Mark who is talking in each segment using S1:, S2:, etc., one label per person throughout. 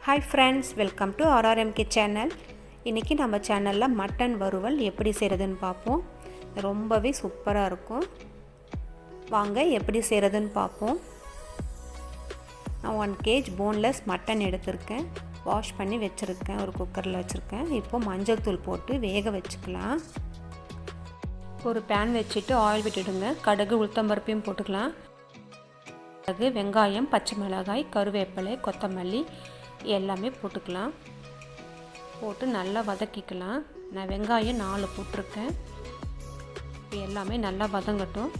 S1: Hi friends, welcome to RRMK channel. இன்னைக்கு நம்ம சேனல்ல மட்டன் வறுவல் எப்படி செய்யறதுன்னு பாப்போம். ரொம்பவே சூப்பரா இருக்கும். வாங்க எப்படி செய்யறதுன்னு பாப்போம். நான் 1 kg boneless மட்டன் எடுத்துர்க்கேன். வாஷ் பண்ணி வெச்சிருக்கேன். ஒரு குக்கர்ல வெச்சிருக்கேன். இப்போ மஞ்சள் தூள் போட்டு வேக வெச்சுக்கலாம். ஒரு pan வெச்சிட்டு ஆயில் விட்டுடுங்க. கடுகு உளுத்தம் பருப்பையும் போட்டுக்கலாம். அது வெங்காயம், பச்சை மிளகாய், கருவேப்பிலை, கொத்தமல்லி எல்லாமே போட்டுக்கலாம். போட்டு நல்லா வதக்கிக்கலாம். நான் வெங்காயம் 4 போட்டுருக்கேன். இப்போ எல்லாமே நல்லா வதங்கட்டும்.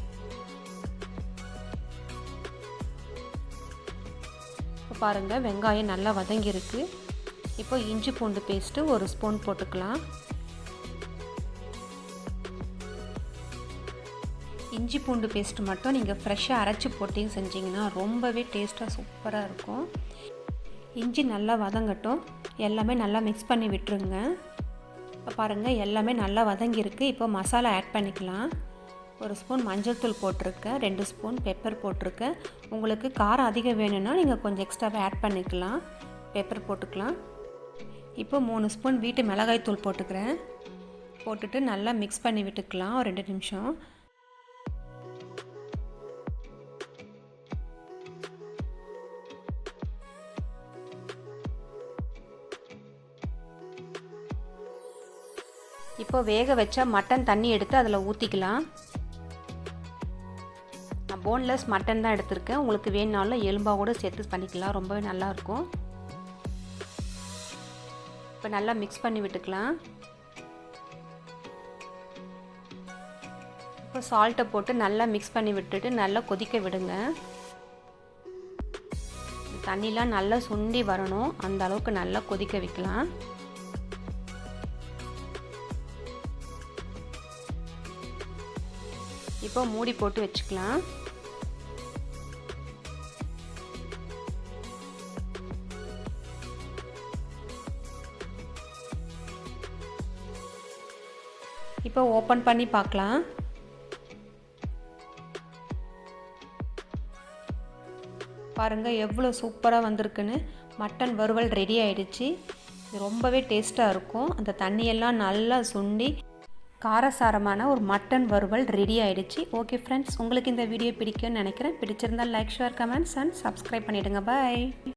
S1: இப்போ பாருங்க வெங்காயம் நல்லா வதங்கிருக்கு. இப்போ இஞ்சி பூண்டு பேஸ்ட் 1 ஸ்பூன் போட்டுக்கலாம். இஞ்சி பூண்டு பேஸ்ட் மட்டும் நீங்கள் ஃப்ரெஷ்ஷாக அரைச்சி போட்டிங்க செஞ்சிங்கன்னா ரொம்பவே டேஸ்ட்டாக சூப்பராக இருக்கும். இஞ்சி நல்லா வதங்கட்டும். எல்லாமே நல்லா மிக்ஸ் பண்ணி விட்டுருங்க. இப்போ பாருங்கள் எல்லாமே நல்லா வதங்கியிருக்கு. இப்போ மசாலா ஆட் பண்ணிக்கலாம். 1 ஸ்பூன் மஞ்சள் தூள் போட்டிருக்கேன். 2 ஸ்பூன் பெப்பர் போட்டிருக்கேன். உங்களுக்கு காரம் அதிகம் வேணும்னா நீங்கள் கொஞ்சம் எக்ஸ்ட்ராவே ஆட் பண்ணிக்கலாம். பெப்பர் போட்டுக்கலாம். இப்போ 3 ஸ்பூன் வீட்டு மிளகாய் தூள் போட்டுக்கிறேன். போட்டுட்டு நல்லா மிக்ஸ் பண்ணி விட்டுக்கலாம் ஒரு 2 நிமிஷம். இப்போ வேக வச்ச மட்டன் தண்ணி எடுத்து அதில் ஊற்றிக்கலாம். நான் போன்லெஸ் மட்டன் தான் எடுத்திருக்கேன். உங்களுக்கு வேணுனாலும் எலும்பாக கூட சேர்த்து பண்ணிக்கலாம். ரொம்பவே நல்லாயிருக்கும். இப்போ நல்லா மிக்ஸ் பண்ணி விட்டுக்கலாம். இப்போ சால்ட்டை போட்டு நல்லா மிக்ஸ் பண்ணி விட்டுட்டு நல்லா கொதிக்க விடுங்க. தண்ணிலாம் நல்லா சுண்டி வரணும். அந்த அளவுக்கு நல்லா கொதிக்க வைக்கலாம். இப்போ மூடி போட்டு வச்சுக்கலாம். இப்போ ஓப்பன் பண்ணி பார்க்கலாம். பாருங்க எவ்வளோ சூப்பராக வந்திருக்குன்னு. மட்டன் வறுவல் ரெடி ஆயிடுச்சு. இது ரொம்பவே டேஸ்ட்டாக இருக்கும். அந்த தண்ணியெல்லாம் நல்லா சுண்டி காரசாரமான ஒரு மட்டன் வறுவல் ரெடி ஆயிடுச்சு. ஓகே ஃப்ரெண்ட்ஸ், உங்களுக்கு இந்த வீடியோ பிடிக்கும்னு நினைக்கிறேன். பிடிச்சிருந்தால் like, share, comments and subscribe பண்ணிவிடுங்க. பாய்.